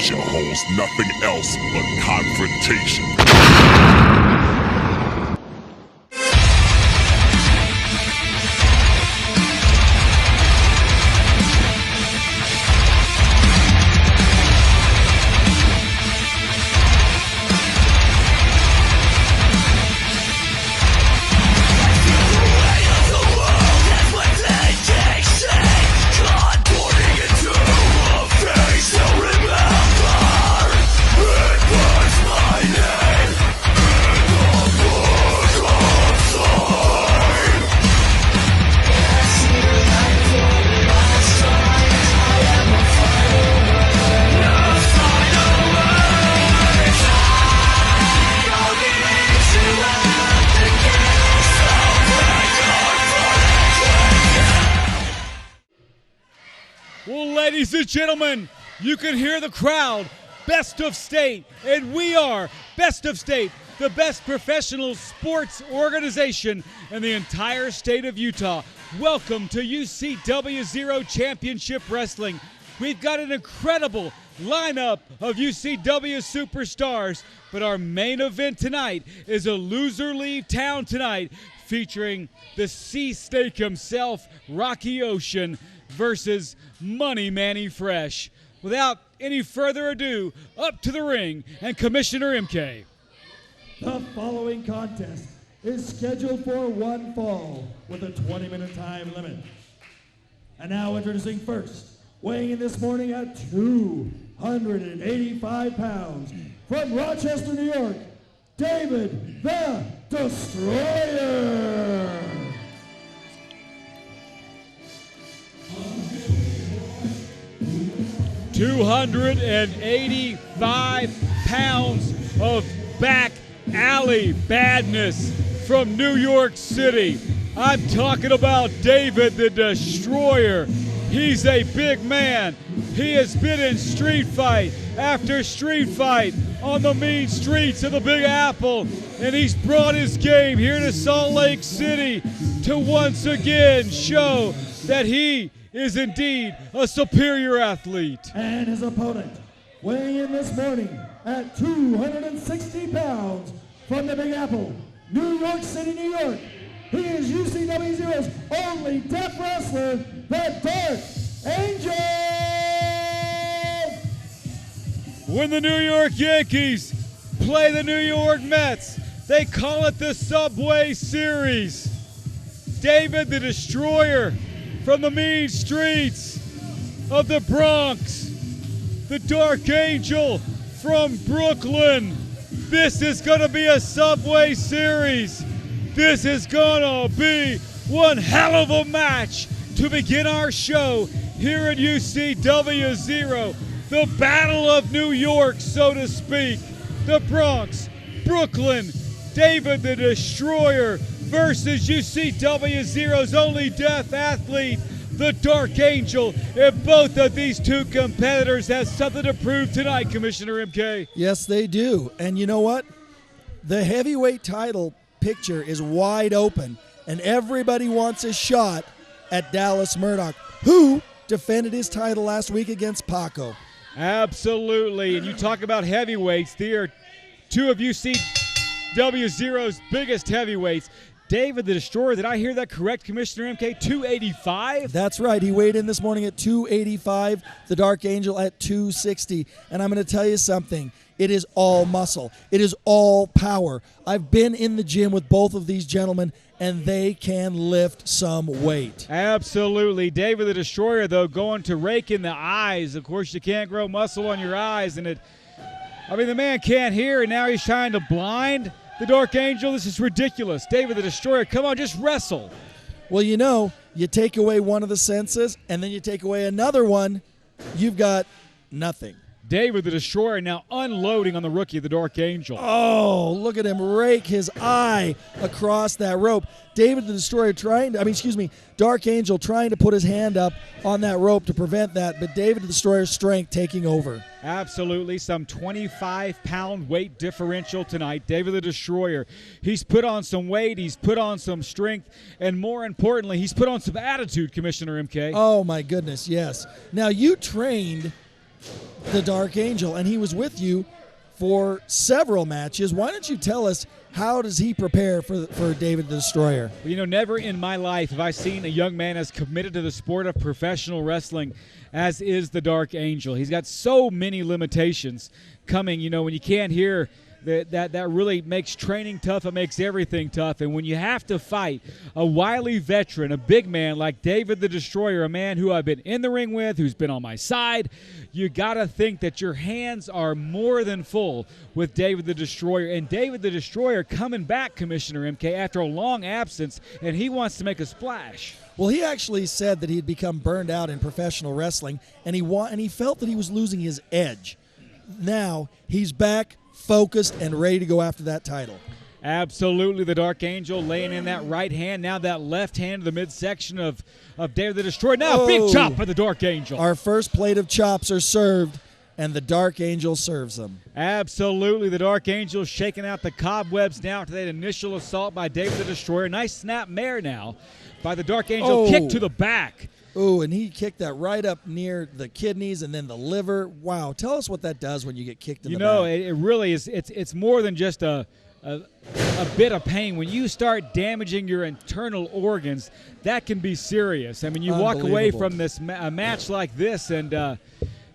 future holds nothing else but confrontation. Well, ladies and gentlemen, you can hear the crowd. Best of State, and we are Best of State, the best professional sports organization in the entire state of Utah. Welcome to UCW-Zero Championship Wrestling. We've got an incredible lineup of UCW superstars, but our main event tonight is a loser leave town tonight, featuring the sea snake himself, Rocky Ocean, versus Manny Fresh. Without any further ado, up to the ring and Commissioner MK. The following contest is scheduled for one fall with a 20-minute time limit. And now introducing first, weighing in this morning at 285 pounds, from Rochester, New York, David the Destroyer. 285 pounds of back alley badness from New York City. I'm talking about David the Destroyer. He's a big man. He has been in street fight after street fight on the mean streets of the Big Apple, and he's brought his game here to Salt Lake City to once again show that he is indeed a superior athlete. And his opponent, weighing in this morning at 260 pounds, from the Big Apple, New York City, New York, he is UCW-Zero's only deaf wrestler, the Dark Angel! When the New York Yankees play the New York Mets, they call it the Subway Series. David the Destroyer, from the mean streets of the Bronx, the Dark Angel from Brooklyn. This is gonna be a Subway Series. This is gonna be one hell of a match to begin our show here at UCW-Zero. The Battle of New York, so to speak. The Bronx, Brooklyn, David the Destroyer versus UCW-Zero's only deaf athlete, the Dark Angel. And both of these two competitors have something to prove tonight, Commissioner MK. Yes, they do. And you know what? The heavyweight title picture is wide open, and everybody wants a shot at Dallas Murdoch, who defended his title last week against Paco. Absolutely. And you talk about heavyweights. They are two of UCW-Zero's biggest heavyweights. David the Destroyer, did I hear that correct, Commissioner MK? 285? That's right. He weighed in this morning at 285, the Dark Angel at 260. And I'm going to tell you something. It is all muscle. It is all power. I've been in the gym with both of these gentlemen, and they can lift some weight. Absolutely. David the Destroyer, though, going to rake in the eyes. Of course, you can't grow muscle on your eyes. And the man can't hear, and now he's trying to blind the Dark Angel. This is ridiculous. David the Destroyer, come on, just wrestle. Well, you know, you take away one of the senses, and then you take away another one, you've got nothing. David the Destroyer now unloading on the rookie, the Dark Angel. Oh, look at him rake his eye across that rope. David the Destroyer Dark Angel trying to put his hand up on that rope to prevent that, but David the Destroyer's strength taking over. Absolutely, some 25-pound weight differential tonight. David the Destroyer, he's put on some weight, he's put on some strength, and more importantly, he's put on some attitude, Commissioner MK. Oh, my goodness, yes. Now, you trained the Dark Angel, and he was with you for several matches. Why don't you tell us, how does he prepare for David the Destroyer? Well, you know, never in my life have I seen a young man as committed to the sport of professional wrestling as is the Dark Angel. He's got so many limitations coming, you know, when you can't hear. That really makes training tough. It makes everything tough. And when you have to fight a wily veteran, a big man like David the Destroyer, a man who I've been in the ring with, who's been on my side, you got to think that your hands are more than full with David the Destroyer. And David the Destroyer coming back, Commissioner MK, after a long absence, and he wants to make a splash. Well, he actually said that he had become burned out in professional wrestling, and he felt that he was losing his edge. Now he's back, focused, and ready to go after that title. Absolutely, the Dark Angel laying in that right hand, now that left hand to the midsection of David the Destroyer. Now a big chop by the Dark Angel. Our first plate of chops are served, and the Dark Angel serves them. Absolutely, the Dark Angel shaking out the cobwebs now after that initial assault by David the Destroyer. Nice snap mare now by the Dark Angel. Kick to the back. Oh, and he kicked that right up near the kidneys and then the liver. Wow, tell us what that does when you get kicked in the back. You know, it really is. It's more than just a bit of pain. When you start damaging your internal organs, that can be serious. I mean, you walk away from this a match like this, and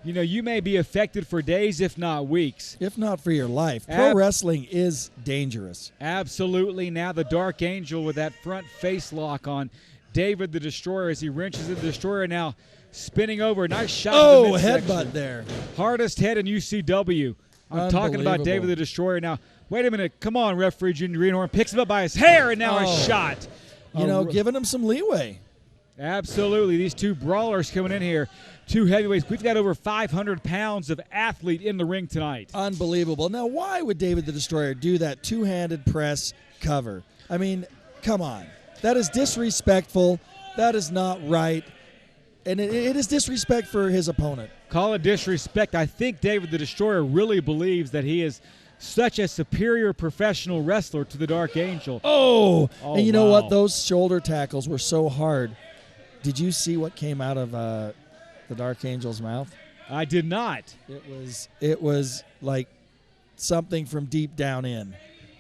you know, you may be affected for days, if not weeks. If not for your life. Pro wrestling is dangerous. Absolutely. Now the Dark Angel with that front face lock on David the Destroyer as he wrenches the Destroyer, now spinning over. Nice shot. Oh, headbutt there. Hardest head in UCW. I'm talking about David the Destroyer now. Wait a minute. Come on, referee Junior Greenhorn. Picks him up by his hair, and now a shot. You know, giving him some leeway. Absolutely. These two brawlers coming in here. Two heavyweights. We've got over 500 pounds of athlete in the ring tonight. Unbelievable. Now, why would David the Destroyer do that two-handed press cover? I mean, come on. That is disrespectful. That is not right. And it is disrespect for his opponent. Call it disrespect. I think David the Destroyer really believes that he is such a superior professional wrestler to the Dark Angel. And you know what? Those shoulder tackles were so hard. Did you see what came out of the Dark Angel's mouth? I did not. It was like something from deep down in.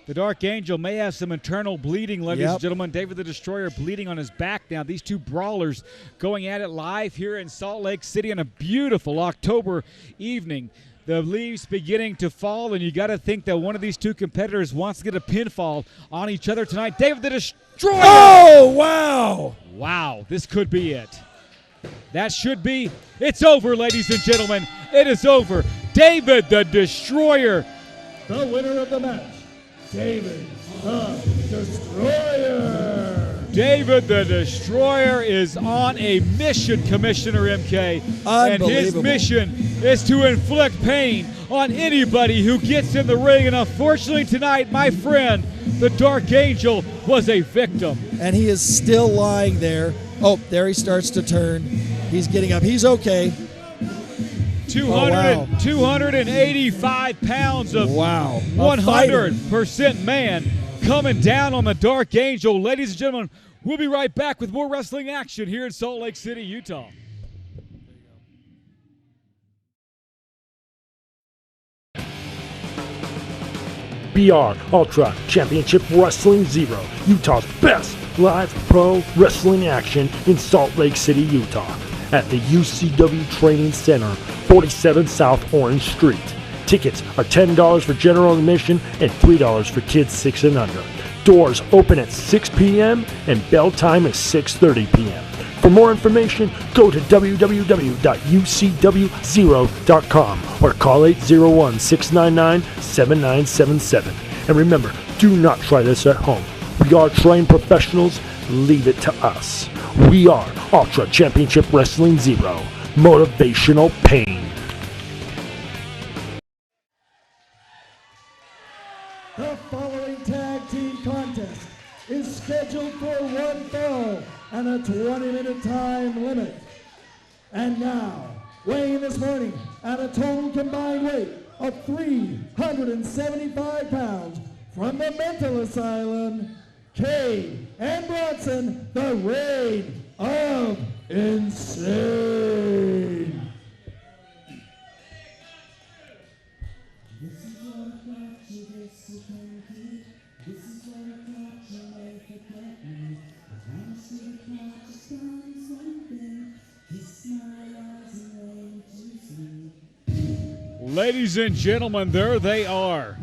The Dark Angel may have some internal bleeding, ladies and gentlemen. David the Destroyer bleeding on his back now. These two brawlers going at it live here in Salt Lake City on a beautiful October evening. The leaves beginning to fall, and you got to think that one of these two competitors wants to get a pinfall on each other tonight. David the Destroyer! Oh, wow! Wow, this could be it. That should be. It's over, ladies and gentlemen. It is over. David the Destroyer. The winner of the match, David the Destroyer. David the Destroyer is on a mission, Commissioner MK. And his mission is to inflict pain on anybody who gets in the ring. And unfortunately tonight, my friend, the Dark Angel, was a victim. And he is still lying there. Oh, there he starts to turn. He's getting up. He's okay. 285 pounds of 100% man coming down on the Dark Angel. Ladies and gentlemen, we'll be right back with more wrestling action here in Salt Lake City, Utah. BR Ultra Championship Wrestling Zero, Utah's best live pro wrestling action in Salt Lake City, Utah, at the UCW Training Center, 47 South Orange Street. Tickets are $10 for general admission and $3 for kids 6 and under. Doors open at 6 p.m. and bell time is 6:30 p.m. For more information, go to www.ucw0.com or call 801-699-7977. And remember, do not try this at home. We are trained professionals. Leave it to us. We are Ultra Championship Wrestling Zero. Motivational pain. The following tag team contest is scheduled for one fall and a 20-minute time limit. And now, weighing this morning at a total combined weight of 375 pounds from the mental asylum, Cade and Bronson, the Reign of Insane. Ladies and gentlemen, there they are.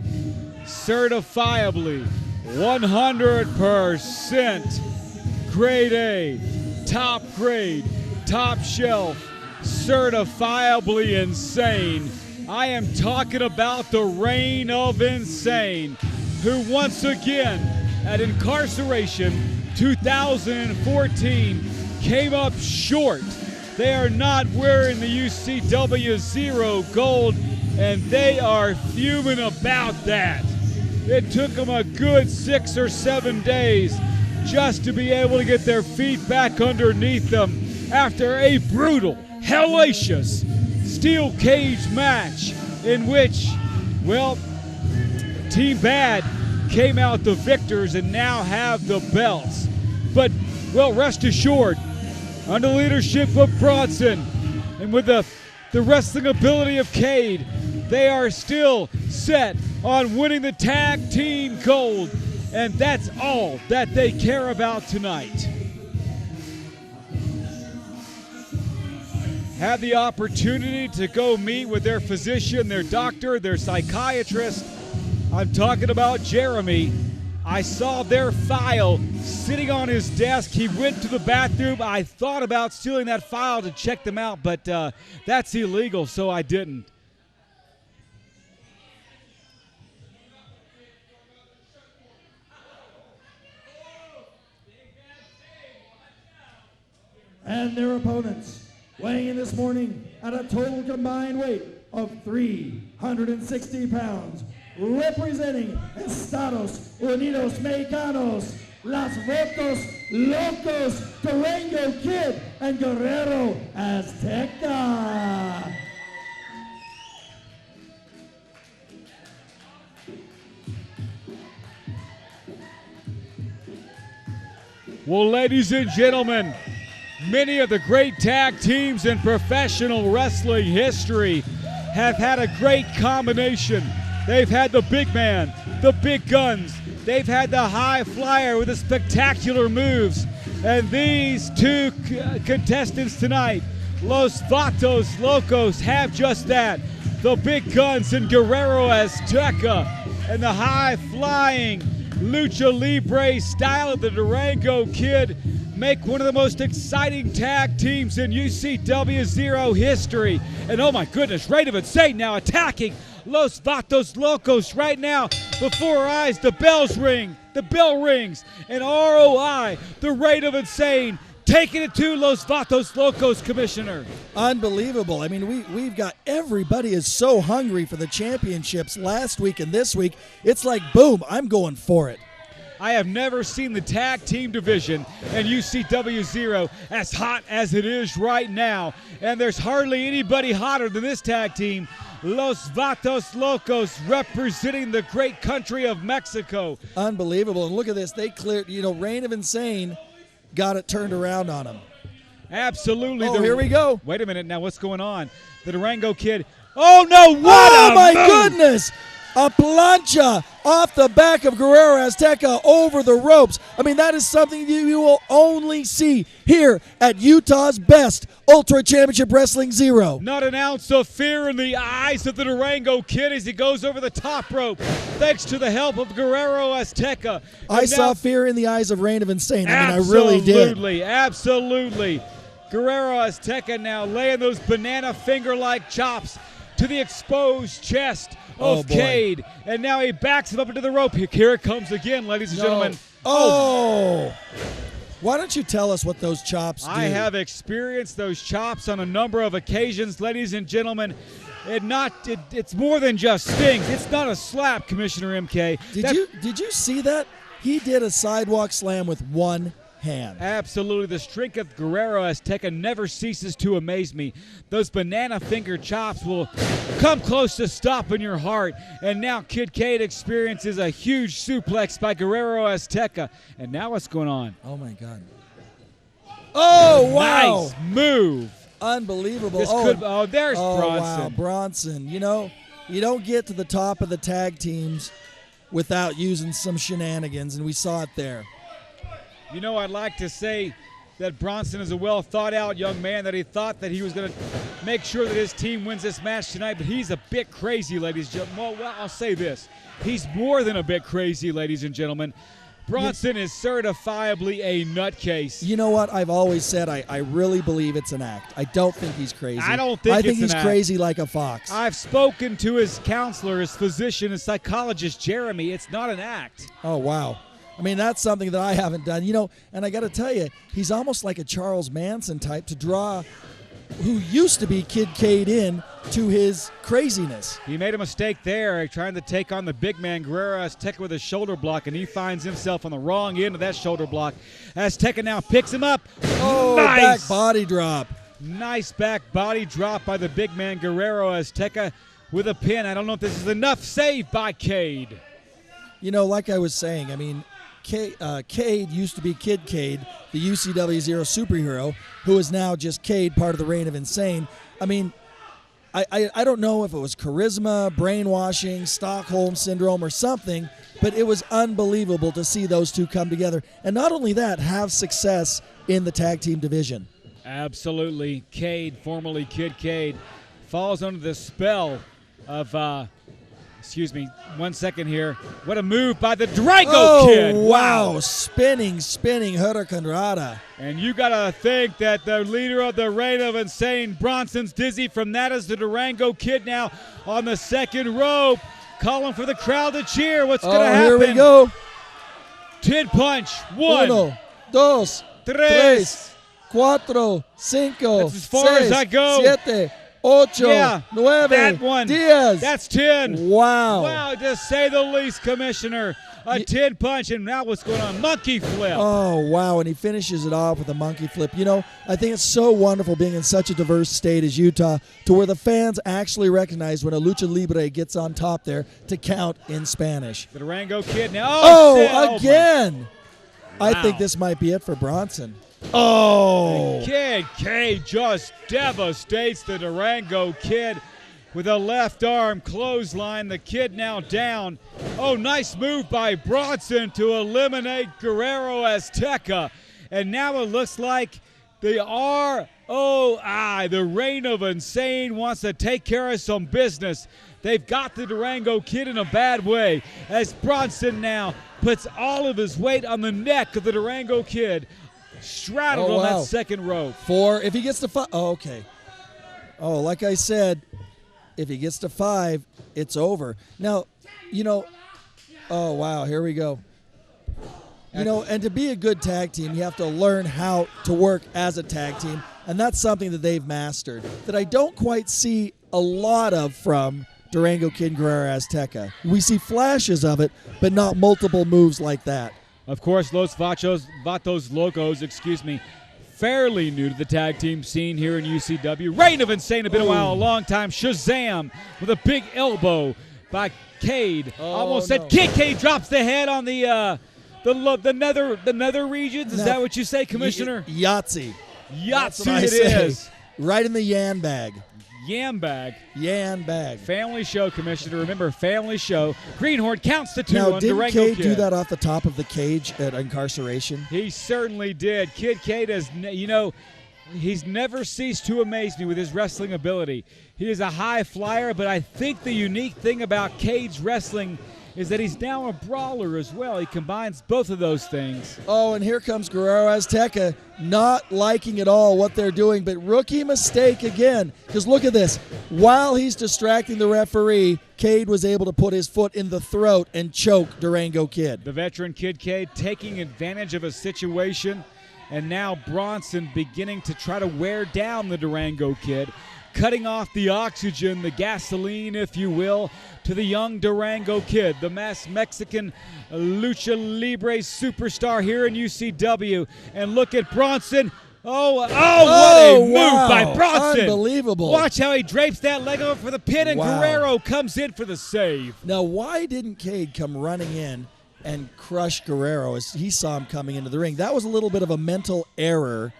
Certifiably 100% grade A, top grade, top shelf, certifiably insane. I am talking about the Reign of Insane, who once again at Incarceration 2014 came up short. They are not wearing the UCW-Zero gold, and they are fuming about that. It took them a good 6 or 7 days just to be able to get their feet back underneath them after a brutal, hellacious steel cage match in which, well, Team Bad came out the victors and now have the belts. But, well, rest assured, under the leadership of Bronson and with the wrestling ability of Cade, they are still set on winning the tag team gold, and that's all that they care about tonight. Had the opportunity to go meet with their physician, their doctor, their psychiatrist. I'm talking about Jeremy. I saw their file sitting on his desk. He went to the bathroom. I thought about stealing that file to check them out, but that's illegal, so I didn't. And their opponents, weighing in this morning at a total combined weight of 360 pounds, representing Estados Unidos Mexicanos, Los Vatos Locos, Durango Kid, and Guerrero Azteca. Well, ladies and gentlemen, many of the great tag teams in professional wrestling history have had a great combination. They've had the big man, the big guns. They've had the high flyer with the spectacular moves. And these two contestants tonight, Los Vatos Locos, have just that. The big guns in Guerrero Azteca and the high flying lucha libre style of the Durango Kid make one of the most exciting tag teams in UCW-Zero history. And oh my goodness, Reign of Insane now attacking Los Vatos Locos right now before our eyes. The bells ring, the bell rings, and ROI, the Reign of Insane, taking it to Los Vatos Locos, Commissioner. Unbelievable. I mean, we've got everybody is so hungry for the championships last week and this week. It's like, boom, I'm going for it. I have never seen the tag team division in UCW-Zero as hot as it is right now. And there's hardly anybody hotter than this tag team. Los Vatos Locos representing the great country of Mexico. Unbelievable. And look at this. They cleared, Reign of Insane got it turned around on them. Absolutely. Oh, here we go. Wait a minute now. What's going on? The Durango Kid. Oh, no. What oh, a my move. Goodness. A plancha off the back of Guerrero Azteca over the ropes. I mean, that is something you will only see here at Utah's best Ultra Championship Wrestling Zero. Not an ounce of fear in the eyes of the Durango Kid as he goes over the top rope, thanks to the help of Guerrero Azteca. I saw fear in the eyes of Reign of Insane. I mean, I really did. Absolutely, absolutely. Guerrero Azteca now laying those banana finger-like chops to the exposed chest of Cade. And now he backs him up into the rope. Here it comes again, ladies and gentlemen. Oh! Why don't you tell us what those chops do? I have experienced those chops on a number of occasions, ladies and gentlemen. It's more than just stings. It's not a slap, Commissioner MK. Did you see that? He did a sidewalk slam with one hand. Absolutely. The streak of Guerrero Azteca never ceases to amaze me. Those banana finger chops will come close to stopping your heart. And now Kid Cade experiences a huge suplex by Guerrero Azteca. And now what's going on? Oh, my God. Oh, wow. Nice move. Unbelievable. There's Bronson. Wow, Bronson. You don't get to the top of the tag teams without using some shenanigans, and we saw it there. I'd like to say that Bronson is a well thought out young man, that he thought that he was going to make sure that his team wins this match tonight, but he's a bit crazy, ladies and gentlemen. Well, I'll say this. He's more than a bit crazy, ladies and gentlemen. Bronson is certifiably a nutcase. You know what? I've always said I really believe it's an act. I don't think he's crazy. I don't think I think it's he's an crazy like a fox. I've spoken to his counselor, his physician, his psychologist, Jeremy. It's not an act. Oh, wow. I mean, that's something that I haven't done. You know, and I got to tell you, he's almost like a Charles Manson type to draw who used to be Kid Cade in to his craziness. He made a mistake there, trying to take on the big man Guerrero Azteca with a shoulder block, and he finds himself on the wrong end of that shoulder block. Azteca now picks him up. Oh, nice back body drop. Nice back body drop by the big man Guerrero Azteca with a pin. I don't know if this is enough. Save by Cade. You know, like I was saying, I mean, Cade used to be Kid Cade, the UCW-Zero superhero, who is now just Cade, part of the Reign of Insane. I mean, I don't know if it was charisma, brainwashing, Stockholm Syndrome, or something, but it was unbelievable to see those two come together. And not only that, have success in the tag team division. Absolutely. Cade, formerly Kid Cade, falls under the spell of excuse me, 1 second here. What a move by the Durango Kid. Wow. Spinning Hurricane Rana. And you got to think that the leader of the Reign of Insane, Bronson's dizzy from that is the Durango Kid now on the second rope, calling for the crowd to cheer. What's going to happen? Here we go. 10 punch. 1, 2, 3, 4, 5, That's as far as I go. 7, 8, Yeah, 9, that one. 10. That's 10. Wow. Wow, to say the least, Commissioner. A 10 punch, and now what's going on? Monkey flip. Oh, wow, and he finishes it off with a monkey flip. You know, I think it's so wonderful being in such a diverse state as Utah to where the fans actually recognize when a lucha libre gets on top there to count in Spanish. The Durango Kid now. Oh, again. I Wow. think this might be it for Bronson. Oh. Kid K just devastates the Durango Kid with a left arm clothesline. The Kid now down. Oh, nice move by Bronson to eliminate Guerrero Azteca. And now it looks like the ROI, the Reign of Insane, wants to take care of some business. They've got the Durango Kid in a bad way as Bronson now puts all of his weight on the neck of the Durango Kid, straddled on that second rope. 4, if he gets to 5. Oh, okay. Oh, like I said, if he gets to 5, it's over. Now, you know, oh, wow, here we go. You know, and to be a good tag team, you have to learn how to work as a tag team, and that's something that they've mastered that I don't quite see a lot of from Durango Kid and Guerrero Azteca. We see flashes of it, but not multiple moves like that. Of course, Los Vatos Locos, fairly new to the tag team scene here in UCW. Reign of Insane, a while, a long time. Shazam with a big elbow by Cade. Almost said Kid Cade drops the head on the nether regions. Is that what you say, Commissioner? Yahtzee. Yahtzee it is. Right in the yan bag. Yam bag. Yan bag. Family show, Commissioner. Remember, family show. Greenhorn counts to 2 now, on didn't Durango Cade Kid. do that off the top of the cage at incarceration? He certainly did. Kid Cade has, he's never ceased to amaze me with his wrestling ability. He is a high flyer, but I think the unique thing about Cade's wrestling is that he's now a brawler as well. He combines both of those things. Oh, and here comes Guerrero Azteca, not liking at all what they're doing, but rookie mistake again. Because look at this. While he's distracting the referee, Cade was able to put his foot in the throat and choke Durango Kid. The veteran Kid Cade taking advantage of a situation, and now Bronson beginning to try to wear down the Durango Kid, cutting off the oxygen, the gasoline, if you will, to the young Durango Kid, the Mexican lucha libre superstar here in UCW. And look at Bronson. What a move by Bronson. Unbelievable. Watch how he drapes that leg over for the pin, and Guerrero comes in for the save. Now, why didn't Cade come running in and crush Guerrero as he saw him coming into the ring? That was a little bit of a mental error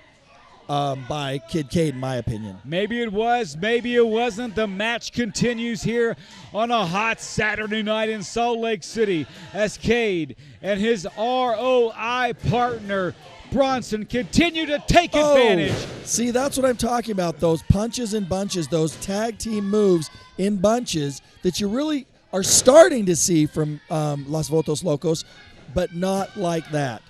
by Kid Cade, in my opinion. Maybe it was, maybe it wasn't. The match continues here on a hot Saturday night in Salt Lake City as Cade and his ROI partner Bronson continue to take advantage. See, that's what I'm talking about. Those punches in bunches, those tag team moves in bunches that you really are starting to see from Los Vatos Locos, but not like that.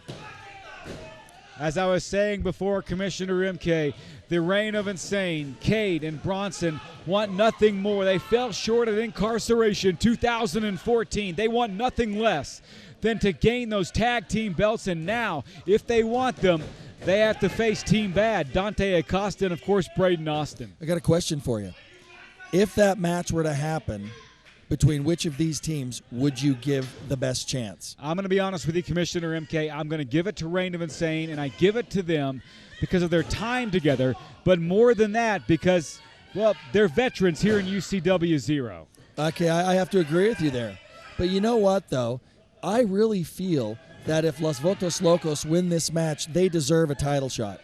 As I was saying before, Commissioner MK, the reign of insane, Cade and Bronson want nothing more. They fell short at Incarceration 2014. They want nothing less than to gain those tag team belts, and now, if they want them, they have to face Team Bad, Dante Acosta, and of course, Braden Austin. I got a question for you. If that match were to happen, between which of these teams would you give the best chance? I'm going to be honest with you, Commissioner MK. I'm going to give it to Reign of Insane, and I give it to them because of their time together, but more than that because, well, they're veterans here in UCW-Zero. Okay, I have to agree with you there. But you know what, though? I really feel that if Los Vatos Locos win this match, they deserve a title shot.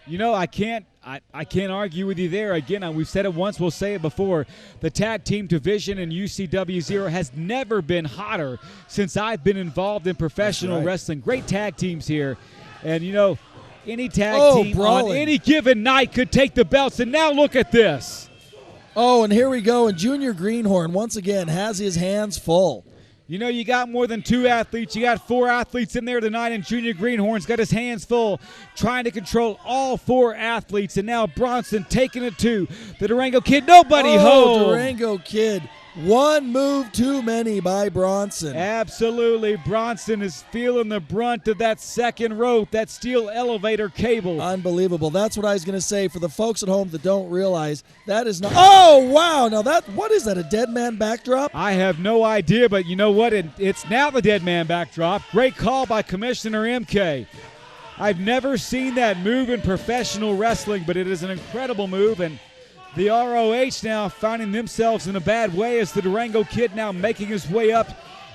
You know, I can't argue with you there. Again, we've said it once, we'll say it before. The tag team division in UCW-Zero has never been hotter since I've been involved in professional wrestling. Great tag teams here. And, you know, any tag team on any given night could take the belts. And now look at this. Oh, and here we go. And Junior Greenhorn, once again, has his hands full. You know, you got more than 2 athletes. You got 4 athletes in there tonight, and Junior Greenhorn's got his hands full trying to control all 4 athletes. And now Bronson taking it to the Durango Kid. Nobody home. Durango Kid. One move too many by Bronson. Absolutely. Bronson is feeling the brunt of that second rope, that steel elevator cable. Unbelievable. That's what I was going to say. For the folks at home that don't realize, that is not. Oh, wow. Now, what is that, a dead man backdrop? I have no idea, but you know what? It's now the dead man backdrop. Great call by Commissioner MK. I've never seen that move in professional wrestling, but it is an incredible move, and the ROH now finding themselves in a bad way as the Durango Kid now making his way up,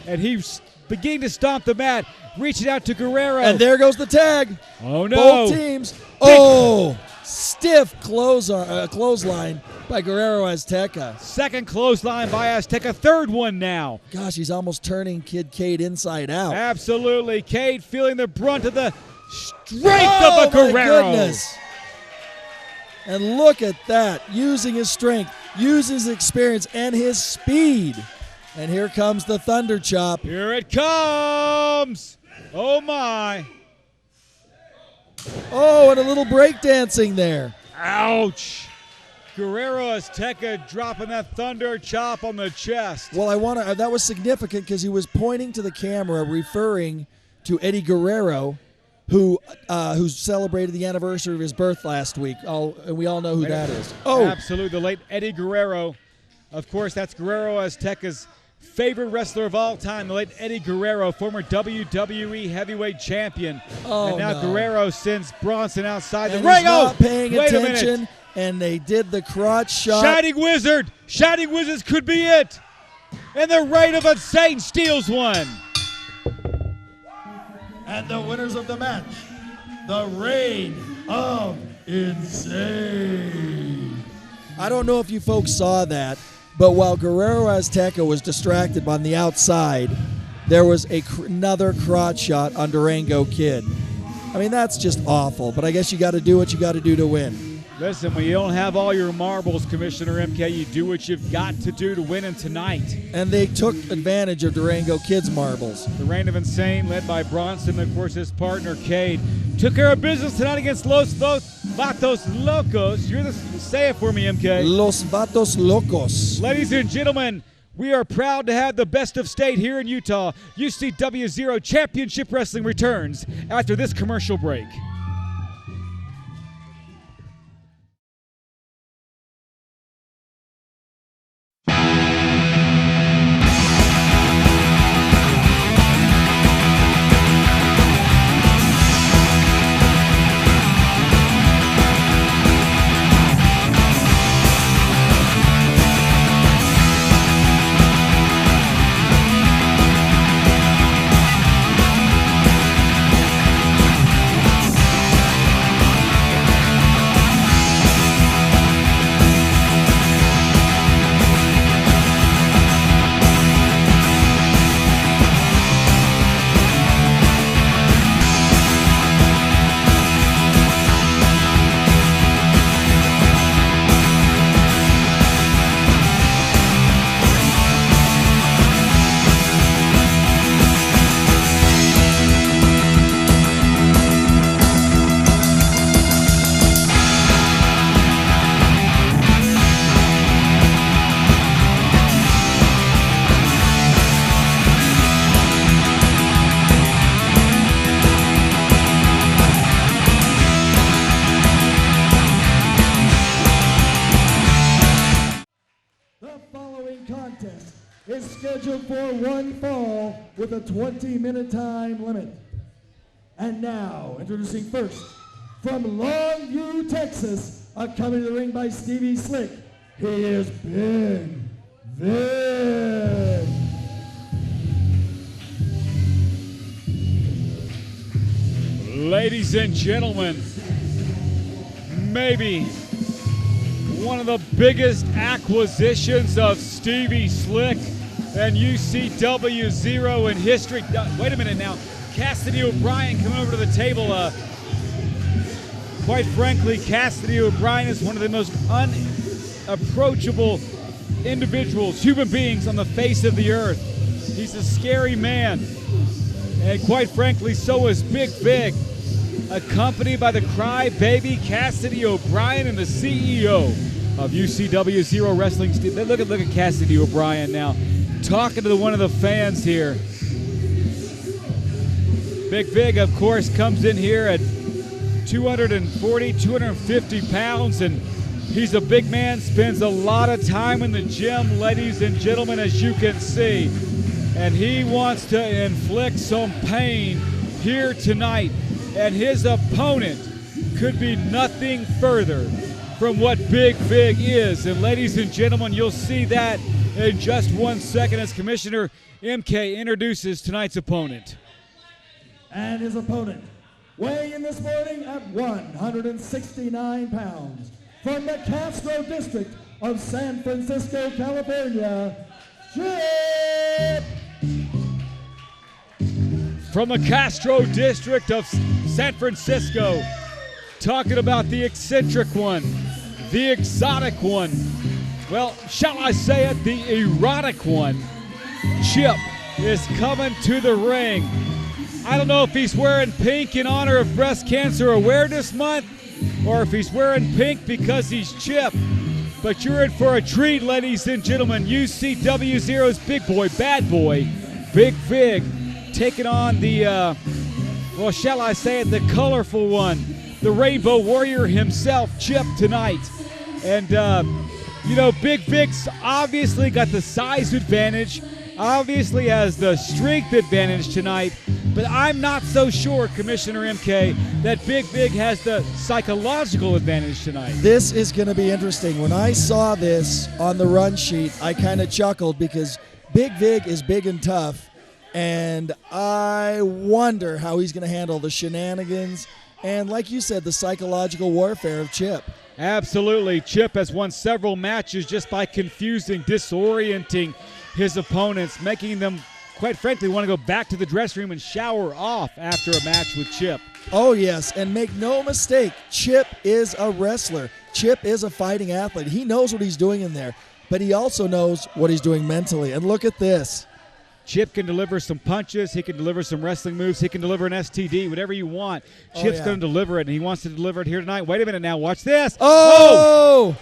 and he's beginning to stomp the mat, reaching out to Guerrero. And there goes the tag. Oh, no. Both teams. Oh, stiff clothesline by Guerrero Azteca. Second clothesline by Azteca, third one now. Gosh, he's almost turning Kid Cade inside out. Absolutely. Cade feeling the brunt of the strength of a Guerrero. My goodness. And look at that, using his strength, using his experience, and his speed. And here comes the Thunder Chop. Here it comes. Oh, my. Oh, and a little breakdancing there. Ouch. Guerrero Azteca dropping that Thunder Chop on the chest. Well, that was significant because he was pointing to the camera, referring to Eddie Guerrero, who celebrated the anniversary of his birth last week. And we all know who that is. Oh, absolutely, the late Eddie Guerrero. Of course, that's Guerrero Azteca's favorite wrestler of all time, the late Eddie Guerrero, former WWE heavyweight champion. Oh, and now no. Guerrero sends Bronson outside and the ring. He's not paying wait attention, a minute. And they did the crotch shot. Shining Wizard. Shining Wizards could be it. And the Reign of Insane steals one. And the winners of the match, the Reign of Insane. I don't know if you folks saw that, but while Guerrero Azteca was distracted on the outside, there was another crotch shot on Durango Kid. I mean, that's just awful, but I guess you got to do what you got to do to win. Listen, when you don't have all your marbles, Commissioner MK, you do what you've got to do to win in tonight. And they took advantage of Durango Kid's marbles. The Reign of Insane, led by Bronson, and of course his partner Cade, took care of business tonight against Los Vatos Locos. Say it for me, MK. Los Vatos Locos. Ladies and gentlemen, we are proud to have the best of state here in Utah. UCW-Zero Championship Wrestling returns after this commercial break. is scheduled for one fall with a 20-minute time limit. And now, introducing first, from Longview, Texas, accompanied to the ring by Stevie Slick, he is Big Vig. Ladies and gentlemen, maybe one of the biggest acquisitions of Stevie Slick and UCW-Zero in history. Wait a minute now. Cassidy O'Brien coming over to the table. Quite frankly, Cassidy O'Brien is one of the most unapproachable individuals, human beings on the face of the earth. He's a scary man. And quite frankly, so is Big Vig, accompanied by the crybaby Cassidy O'Brien and the CEO of UCW-Zero Wrestling. Look at Cassidy O'Brien now, talking to one of the fans here. Big Vig, of course, comes in here at 240, 250 pounds, and he's a big man, spends a lot of time in the gym, ladies and gentlemen, as you can see. And he wants to inflict some pain here tonight. And his opponent could be nothing further from what Big Vig is. And ladies and gentlemen, you'll see that in just 1 second as Commissioner MK introduces tonight's opponent. And his opponent, weighing in this morning at 169 pounds, from the Castro District of San Francisco, California, Chip! From the Castro District of San Francisco, talking about the eccentric one, the exotic one, well, shall I say it, the erotic one, Chip is coming to the ring. I don't know if he's wearing pink in honor of Breast Cancer Awareness Month or if he's wearing pink because he's Chip. But you're in for a treat, ladies and gentlemen. UCW-Zero's big boy, bad boy, Big Vig, taking on the, well, shall I say it, the colorful one, the Rainbow Warrior himself, Chip, tonight. And, you know, Big Vig's obviously got the size advantage, obviously has the strength advantage tonight, but I'm not so sure, Commissioner MK, that Big Vig has the psychological advantage tonight. This is going to be interesting. When I saw this on the run sheet, I kind of chuckled because Big Vig is big and tough, and I wonder how he's going to handle the shenanigans and, like you said, the psychological warfare of Chip. Absolutely. Chip has won several matches just by confusing, disorienting his opponents, making them, quite frankly, want to go back to the dressing room and shower off after a match with Chip. Oh, yes, and make no mistake, Chip is a wrestler. Chip is a fighting athlete. He knows what he's doing in there, but he also knows what he's doing mentally. And look at this. Chip can deliver some punches. He can deliver some wrestling moves. He can deliver an STD, whatever you want. Chip's going to deliver it, and he wants to deliver it here tonight. Wait a minute now. Watch this. Oh!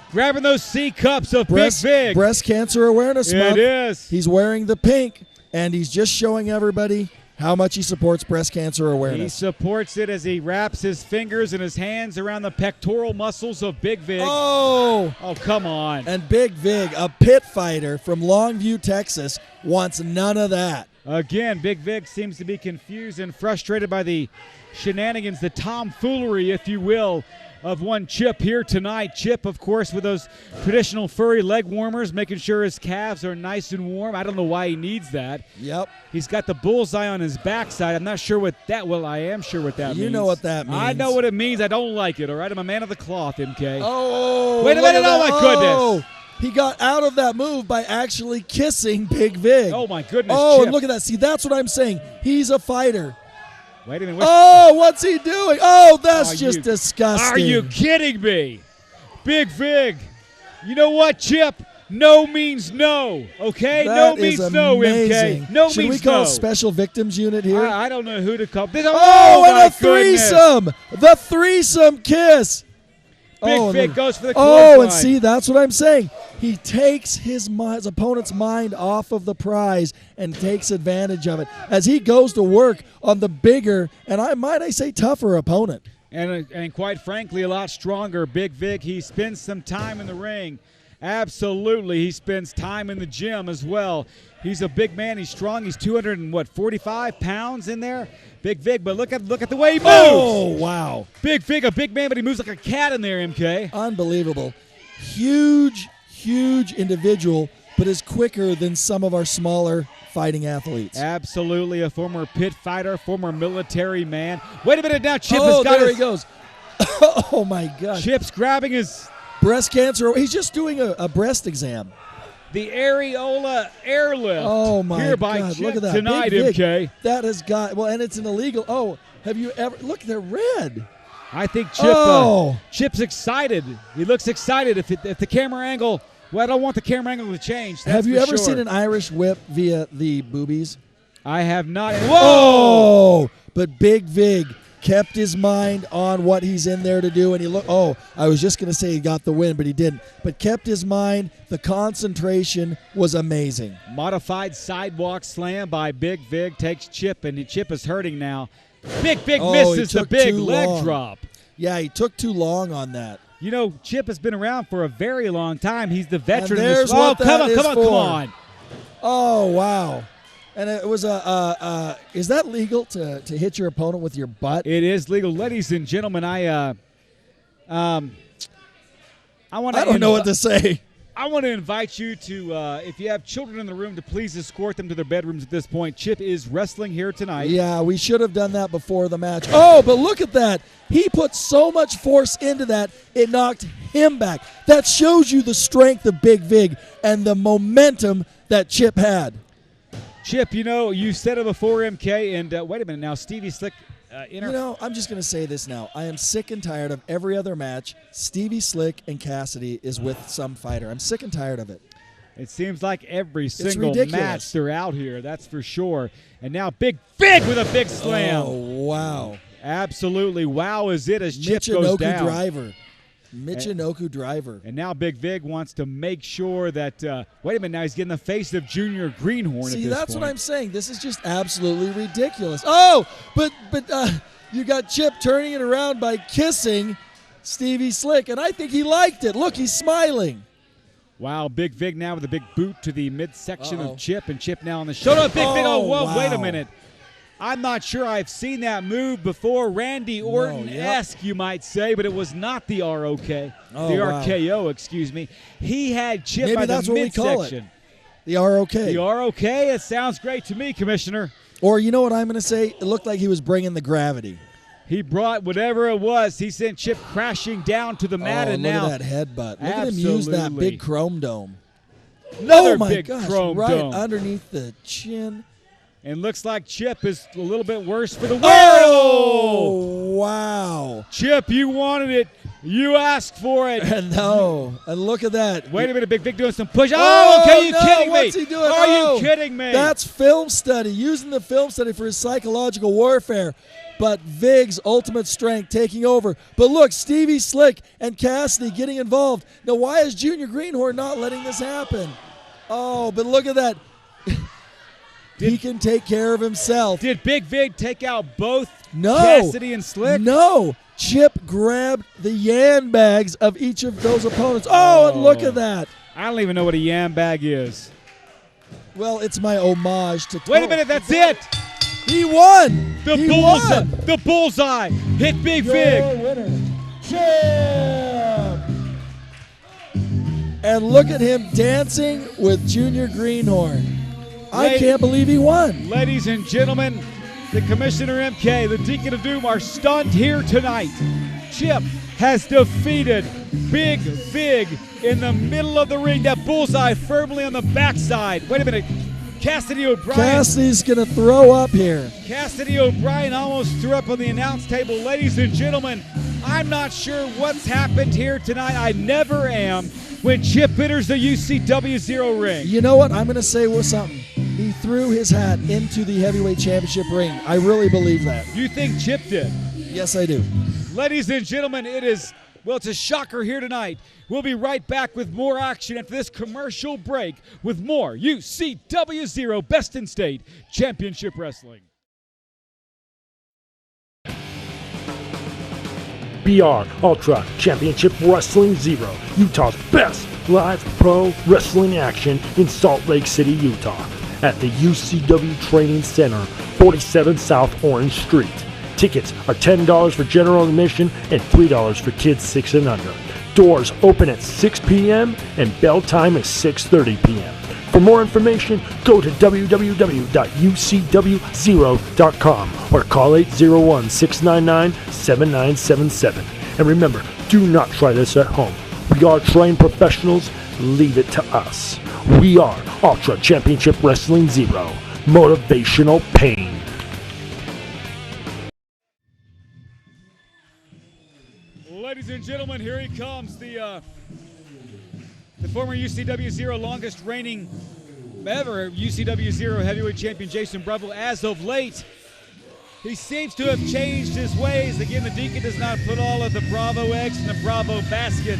Grabbing those C cups of Big Vig. Breast Cancer Awareness Month. It is. He's wearing the pink, and he's just showing everybody how much he supports breast cancer awareness. He supports it as he wraps his fingers and his hands around the pectoral muscles of Big Vig. Oh, come on. And Big Vig, a pit fighter from Longview, Texas, wants none of that. Again, Big Vig seems to be confused and frustrated by the shenanigans, the tomfoolery, if you will, of one Chip here tonight. Chip, of course, with those traditional furry leg warmers, making sure his calves are nice and warm. I don't know why he needs that. Yep. He's got the bullseye on his backside. I'm not sure what that, well, I am sure what that means. You know what that means. I know what it means. I don't like it, all right? I'm a man of the cloth, MK. Oh, wait a minute. Oh, my goodness. He got out of that move by actually kissing Big Vig. Oh, my goodness, Oh, Chip. and look at that. See, that's what I'm saying. He's a fighter. Wait a minute. What's he doing? Oh, that's just disgusting. Are you kidding me? Big Vig. You know what, Chip? No means no, okay? That no means is no, amazing. MK. No Should means we call no. a special victims unit here? I don't know who to call. And my a threesome. The threesome kiss. Big Vig goes for the Oh, and clothesline. see, that's what I'm saying. He takes his opponent's mind off of the prize and takes advantage of it as he goes to work on the bigger and I say tougher opponent. And quite frankly, a lot stronger. Big Vig, he spends some time in the ring Absolutely. He spends time in the gym as well. He's a big man. He's strong. He's 245 pounds in there. Big Vig, but look at the way he moves. Oh, wow. Big Vig, a big man, but he moves like a cat in there, MK. Unbelievable. Huge individual, but is quicker than some of our smaller fighting athletes. Absolutely. A former pit fighter, former military man. Wait a minute now. Chip oh, has got there his, he goes. Oh, my gosh. Chip's grabbing his breast cancer. He's just doing a breast exam. The areola airlift. Oh, my here by God. Chip Look at that. tonight, Big MK. That has got, well, and it's an illegal. Oh, have you ever, look, they're red. I think Chip, Chip's excited. He looks excited. If the camera angle, well, I don't want the camera angle to change. Have you ever seen an Irish whip via the boobies? I have not. Whoa! Oh, but Big Vig kept his mind on what he's in there to do, and he looked. Oh, I was just going to say he got the win, but he didn't. But kept his mind. The concentration was amazing. Modified sidewalk slam by Big Vig takes Chip, and Chip is hurting now. Big misses the big leg drop. Yeah, he took too long on that. You know, Chip has been around for a very long time. He's the veteran. And there's what come on. Oh, wow. And it was is that legal to hit your opponent with your butt? It is legal. Ladies and gentlemen, I don't know what to say. I want to invite you to, if you have children in the room, to please escort them to their bedrooms at this point. Chip is wrestling here tonight. Yeah, we should have done that before the match. Oh, but look at that. He put so much force into that, it knocked him back. That shows you the strength of Big Vig and the momentum that Chip had. Chip, you know, you said it before, MK, and wait a minute now, Stevie Slick. You know, I'm just going to say this now. I am sick and tired of every other match. Stevie Slick and Cassidy is with some fighter. I'm sick and tired of it. It seems like every single match they're out here, that's for sure. And now Big Vig with a big slam. Oh, wow. Absolutely. Wow is it as Chip goes down. Michinoku driver. And now Big Vig wants to make sure that, wait a minute, now he's getting the face of Junior Greenhorn. See, at this that's point. what I'm saying. This is just absolutely ridiculous. Oh, but you got Chip turning it around by kissing Stevie Slick, and I think he liked it. Look, he's smiling. Wow, Big Vig now with a big boot to the midsection of Chip, and Chip now on the shoulder. Big Vig, whoa, wow. Wait a minute. I'm not sure I've seen that move before. Randy Orton-esque, you might say, but it was not the ROK. Oh, the wow. RKO, excuse me. He had Chip Maybe by the that's what midsection. we call it. The ROK. The ROK, it sounds great to me, Commissioner. Or you know what I'm going to say? It looked like he was bringing the gravity. He brought whatever it was. He sent Chip crashing down to the mat, and now look at that headbutt. Look at him use that big chrome dome. Another my big gosh, chrome right dome. underneath the chin. And looks like Chip is a little bit worse for the wear. Oh, wow. Chip, you wanted it. You asked for it. No. And look at that. Wait a minute, Big Vig doing some push. Oh, okay, are you kidding me? What's he doing? Are you kidding me? That's film study, using the film study for his psychological warfare. But Vig's ultimate strength taking over. But look, Stevie Slick and Cassidy getting involved. Now, why is Junior Greenhorn not letting this happen? Oh, but look at that. He can take care of himself. Did Big Vig take out both No. Cassidy and Slick? No. Chip grabbed the yan bags of each of those opponents. Oh, and look at that. I don't even know what a yam bag is. Well, it's my homage to... Wait a minute, that's it. He won. The bullseye. The bullseye hit Big Vig. Winner, Chip. And look at him dancing with Junior Greenhorn. I can't believe he won. Ladies and gentlemen, the Commissioner MK, the Deacon of Doom are stunned here tonight. Chip has defeated Big Vig in the middle of the ring. That bullseye firmly on the backside. Wait a minute. Cassidy O'Brien. Cassidy's going to throw up here. Cassidy O'Brien almost threw up on the announce table. Ladies and gentlemen, I'm not sure what's happened here tonight. I never am when Chip enters the UCW-Zero ring. You know what? I'm going to say something. He threw his hat into the heavyweight championship ring. I really believe that. You think Chip did? Yes, I do. Ladies and gentlemen, it's a shocker here tonight. We'll be right back with more action after this commercial break with more UCW-Zero Best in State Championship Wrestling. BR Ultra Championship Wrestling Zero, Utah's best live pro wrestling action in Salt Lake City, Utah, at the UCW Training Center, 47 South Orange Street. Tickets are $10 for general admission and $3 for kids 6 and under. Doors open at 6 p.m. and bell time is 6:30 p.m. For more information, go to www.ucw0.com or call 801-699-7977. And remember, do not try this at home. We are trained professionals. Leave it to us. We are Ultra Championship Wrestling Zero. Motivational pain. Ladies and gentlemen, here he comes, the former UCW-Zero longest reigning ever UCW-Zero heavyweight champion, Jason Bravo. As of late, he seems to have changed his ways. Again, the Deacon does not put all of the Bravo eggs in the Bravo basket.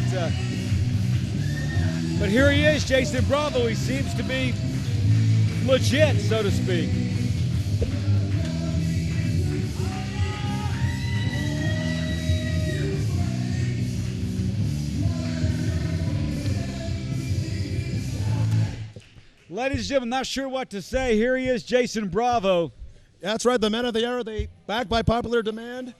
But here he is, Jason Bravo. He seems to be legit, so to speak. Ladies and gentlemen, not sure what to say. Here he is, Jason Bravo. That's right, the men of the era, they back by popular demand.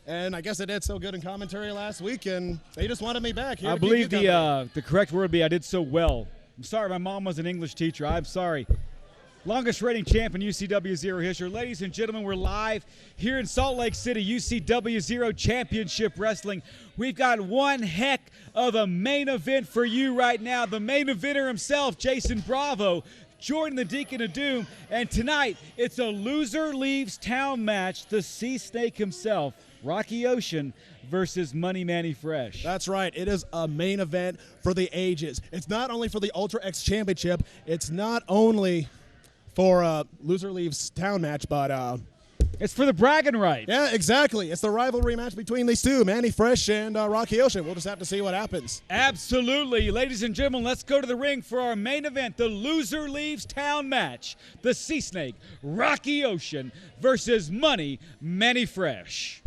And I guess I did so good in commentary last week, and they just wanted me back here. I believe the correct word would be I did so well. I'm sorry, my mom was an English teacher. I'm sorry. Longest reigning champ in UCW-Zero history. Ladies and gentlemen, we're live here in Salt Lake City, UCW-Zero Championship Wrestling. We've got one heck of a main event for you right now. The main eventer himself, Jason Bravo, joining the Deacon of Doom. And tonight, it's a loser leaves town match. The Sea Snake himself, Rocky Ocean, versus Manny Fresh. That's right. It is a main event for the ages. It's not only for the Ultra X Championship. It's not only for a loser leaves town match, but it's for the bragging rights. Yeah, exactly. It's the rivalry match between these two, Manny Fresh and Rocky Ocean. We'll just have to see what happens. Absolutely. Ladies and gentlemen, let's go to the ring for our main event, the loser leaves town match. The Sea Snake, Rocky Ocean versus Manny Fresh.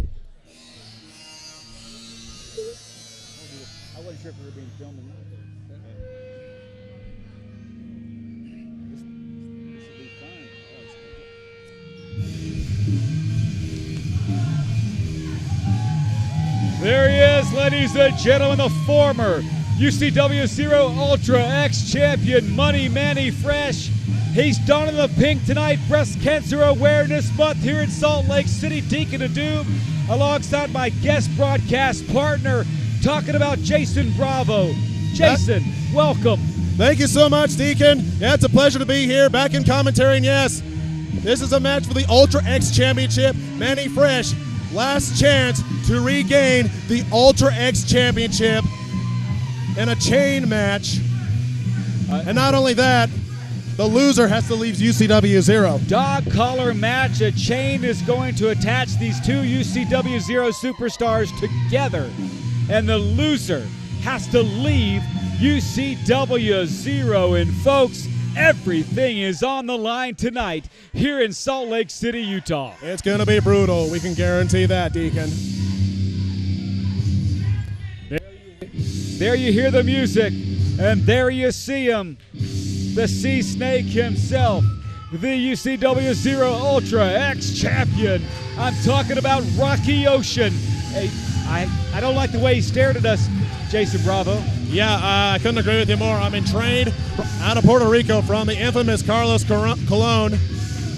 I wasn't sure if we were being filmed or not. There he is, ladies and gentlemen, the former UCW-Zero Ultra X champion, Manny Fresh. He's donning the pink tonight, Breast Cancer Awareness Month here in Salt Lake City, Deacon of Doom, alongside my guest broadcast partner, talking about Jason Bravo. Jason, welcome. Thank you so much, Deacon. Yeah, it's a pleasure to be here, back in commentary, and yes, this is a match for the Ultra X Championship. Manny Fresh, last chance to regain the Ultra X Championship in a chain match. And not only that, the loser has to leave UCW-Zero. Dog collar match. A chain is going to attach these two UCW-Zero superstars together. And the loser has to leave UCW-Zero. And folks, everything is on the line tonight here in Salt Lake City, Utah. It's going to be brutal. We can guarantee that, Deacon. There you hear the music, and there you see him, the Sea Snake himself, the UCW-Zero Ultra X champion. I'm talking about Rocky Ocean. Hey, I don't like the way he stared at us, Jason Bravo. Yeah, I couldn't agree with you more. I'm trained out of Puerto Rico from the infamous Carlos Colon,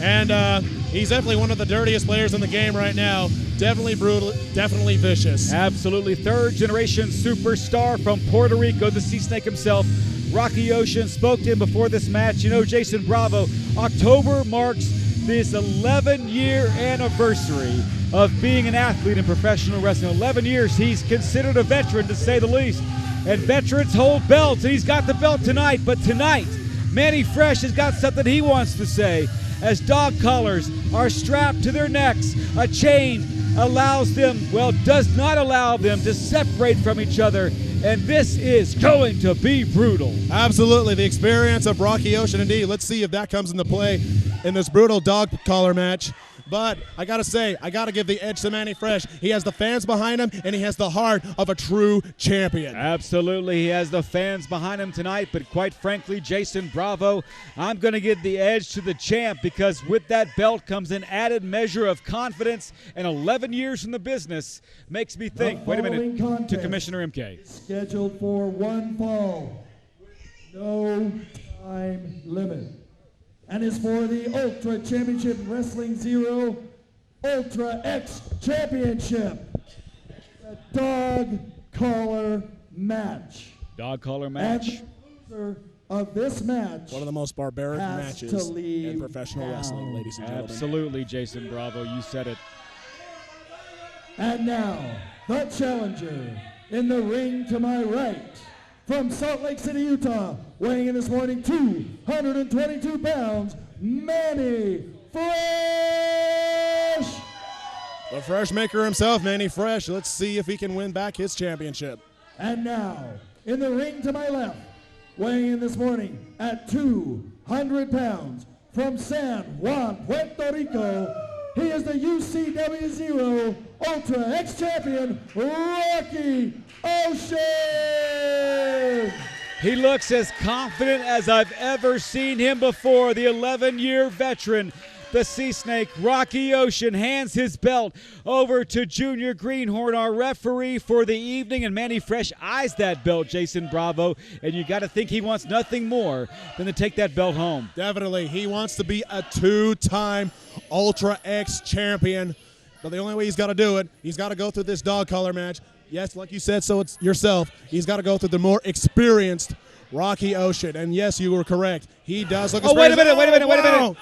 and he's definitely one of the dirtiest players in the game right now. Definitely brutal, definitely vicious. Absolutely. Third-generation superstar from Puerto Rico, the Sea Snake himself, Rocky Ocean. Spoke to him before this match. You know, Jason Bravo, October marks this 11-year anniversary of being an athlete in professional wrestling. 11 years, he's considered a veteran, to say the least. And veterans hold belts, and he's got the belt tonight. But tonight, Manny Fresh has got something he wants to say. As dog collars are strapped to their necks, a chain allows them, well, does not allow them to separate from each other. And this is going to be brutal. Absolutely, the experience of Rocky Ocean indeed. Let's see if that comes into play in this brutal dog collar match. but I got to say, I got to give the edge to Manny Fresh. He has the fans behind him, and he has the heart of a true champion. Absolutely, he has the fans behind him tonight, but quite frankly, Jason Bravo, I'm going to give the edge to the champ because with that belt comes an added measure of confidence, and 11 years in the business makes me think, wait a minute, to Commissioner MK. Scheduled for one fall, no time limit, and is for the Ultra Championship Wrestling Zero Ultra X Championship. The dog collar match. Dog collar match. And the loser of this match, One of the most barbaric has to matches leave in professional town. wrestling, ladies and gentlemen. Absolutely, Jason Bravo, you said it. And now, the challenger in the ring to my right, from Salt Lake City, Utah, weighing in this morning 222 pounds, Manny Fresh! The Fresh Maker himself, Manny Fresh. Let's see if he can win back his championship. And now, in the ring to my left, weighing in this morning at 200 pounds, from San Juan, Puerto Rico, he is the UCW-Zero Ultra X Champion, Rocky Ocean! He looks as confident as I've ever seen him before. The 11-year veteran, the Sea Snake, Rocky Ocean, hands his belt over to Junior Greenhorn, our referee for the evening, and Manny Fresh eyes that belt, Jason Bravo, and you got to think he wants nothing more than to take that belt home. Definitely. He wants to be a two-time Ultra X champion, but the only way he's got to do it, he's got to go through this dog collar match. Yes, like you said, so it's yourself. He's got to go through the more experienced Rocky Ocean, and yes, you were correct. He does look wait a minute. wow.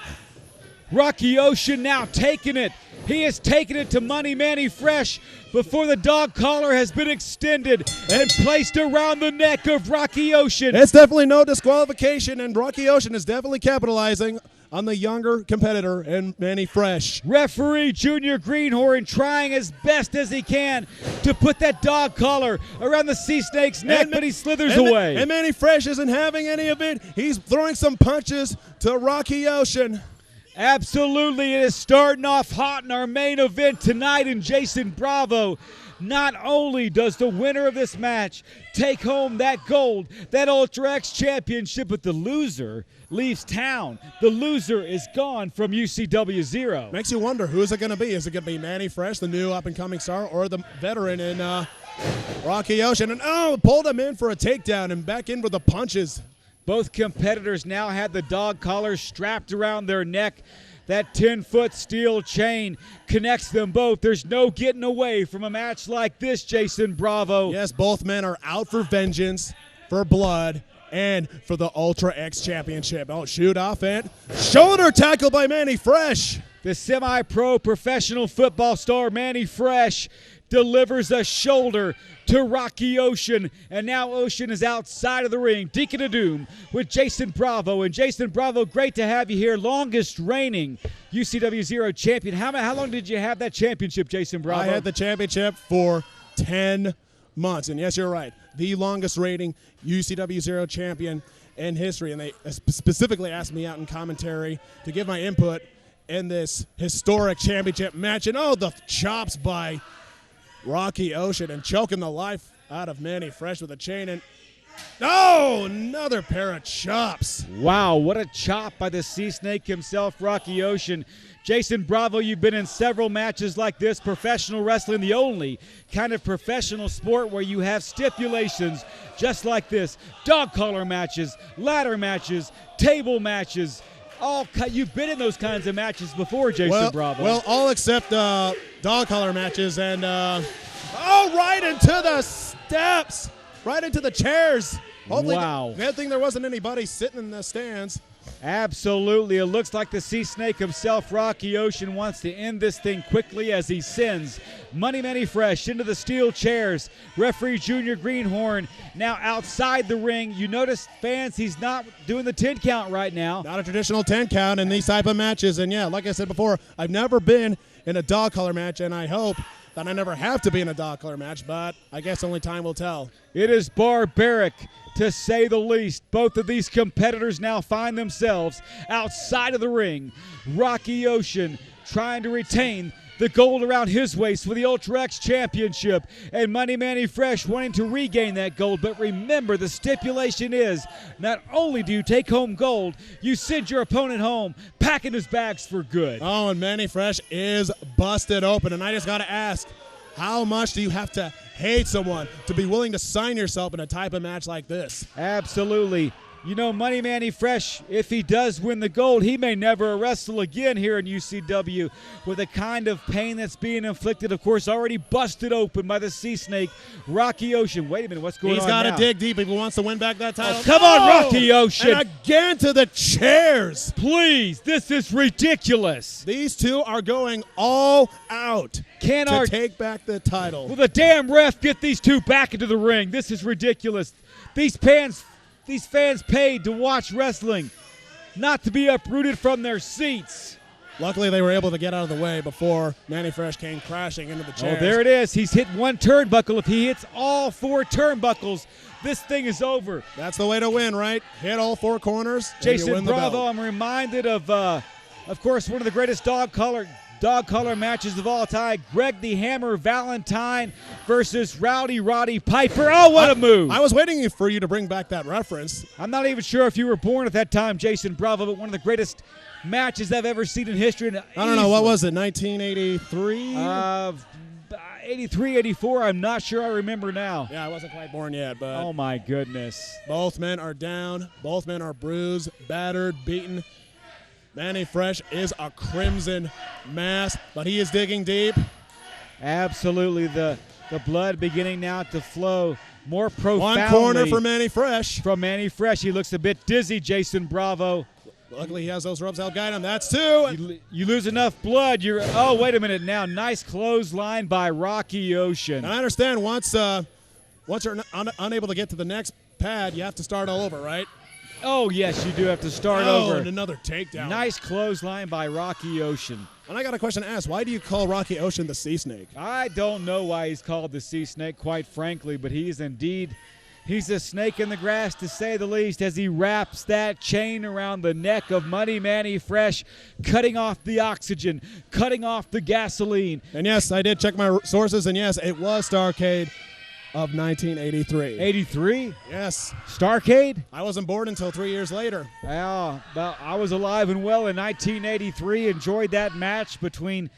Rocky Ocean now taking it. He has taken it to Manny Fresh before the dog collar has been extended and placed around the neck of Rocky Ocean. It's definitely no disqualification, and Rocky Ocean is definitely capitalizing on the younger competitor and Manny Fresh. Referee Junior Greenhorn trying as best as he can to put that dog collar around the Sea Snake's neck, but he slithers away. And Manny Fresh isn't having any of it. He's throwing some punches to Rocky Ocean. Absolutely, it is starting off hot in our main event tonight, and Jason Bravo, not only does the winner of this match take home that gold, that Ultra X championship, but the loser leaves town. The loser is gone from UCW-Zero. Makes you wonder, who is it going to be? Is it going to be Manny Fresh, the new up-and-coming star, or the veteran in Rocky Ocean? And pulled him in for a takedown and back in with the punches. Both competitors now had the dog collars strapped around their neck. That 10-foot steel chain connects them both. There's no getting away from a match like this, Jason Bravo. Yes, both men are out for vengeance, for blood, and for the Ultra X Championship. Oh, shoot off and shoulder tackle by Manny Fresh. The semi-pro professional football star Manny Fresh delivers a shoulder to Rocky Ocean, and now Ocean is outside of the ring, Deacon of Doom with Jason Bravo. And Jason Bravo, great to have you here, longest reigning UCW-Zero champion. How long did you have that championship, Jason Bravo? I had the championship for 10 months, and yes, you're right, the longest reigning UCW-Zero champion in history, and they specifically asked me out in commentary to give my input in this historic championship match, and the chops by Rocky Ocean and choking the life out of Manny Fresh with a chain, and another pair of chops. Wow, what a chop by the Sea Snake himself, Rocky Ocean. Jason Bravo, you've been in several matches like this, professional wrestling, the only kind of professional sport where you have stipulations just like this. Dog collar matches, ladder matches, table matches. You've been in those kinds of matches before, Jason Bravo. Well, all except dog collar matches, and right into the steps, right into the chairs. Hopefully, wow. Good thing there wasn't anybody sitting in the stands. Absolutely. It looks like the Sea Snake himself, Rocky Ocean, wants to end this thing quickly as he sends Manny Fresh into the steel chairs. Referee Junior Greenhorn now outside the ring. You notice, fans, he's not doing the 10 count right now. Not a traditional 10 count in these type of matches. And yeah, like I said before, I've never been in a dog collar match, and I hope that I never have to be in a dog collar match, but I guess only time will tell. It is barbaric, to say the least. Both of these competitors now find themselves outside of the ring. Rocky Ocean trying to retain the gold around his waist for the Ultra X Championship. And Manny Fresh wanting to regain that gold. But remember, the stipulation is not only do you take home gold, you send your opponent home packing his bags for good. Oh, and Manny Fresh is busted open. And I just got to ask, how much do you have to hate someone to be willing to sign yourself in a type of match like this? Absolutely. You know, Manny Fresh, if he does win the gold, he may never wrestle again here in UCW with the kind of pain that's being inflicted, of course, already busted open by the Sea Snake, Rocky Ocean. Wait a minute, what's going on He's got now? to dig deep if he wants to win back that title. Oh, come on, Rocky Ocean. And again to the chairs. Please, this is ridiculous. These two are going all out to take back the title. Will the damn ref get these two back into the ring? This is ridiculous. These fans paid to watch wrestling, not to be uprooted from their seats. Luckily, they were able to get out of the way before Manny Fresh came crashing into the chairs. Oh, there it is. He's hit one turnbuckle. If he hits all 4 turnbuckles, this thing is over. That's the way to win, right? Hit all 4 corners, Jason and you win the Bravo, belt. I'm reminded of course, one of the greatest dog collar matches of all time. Greg the Hammer Valentine versus Rowdy Roddy Piper. Oh, what a move. I was waiting for you to bring back that reference. I'm not even sure if you were born at that time, Jason Bravo, but one of the greatest matches I've ever seen in history. I don't know, what was it, 1983? 83, 84, I'm not sure I remember now. Yeah, I wasn't quite born yet, but Oh, my goodness. both men are down. Both men are bruised, battered, beaten. Manny Fresh is a crimson mass, but he is digging deep. Absolutely, the blood beginning now to flow more profoundly. One corner for Manny Fresh. From Manny Fresh. He looks a bit dizzy, Jason Bravo. Luckily, he has those ropes help guide him. That's 2. You lose enough blood. Oh, wait a minute now. Nice clothesline by Rocky Ocean. And I understand once you're unable to get to the next pad, you have to start all over, right? Oh, yes, you do have to start Oh, over. and another takedown. Nice clothesline by Rocky Ocean. And I got a question to ask. Why do you call Rocky Ocean the Sea Snake? I don't know why he's called the Sea Snake, quite frankly, but he's a snake in the grass, to say the least, as he wraps that chain around the neck of Manny Fresh, cutting off the oxygen, cutting off the gasoline. And yes, I did check my sources, and yes, it was Starrcade of 1983. 83? Yes. Starrcade? I wasn't born until 3 years later. Well, I was alive and well in 1983. Enjoyed that match between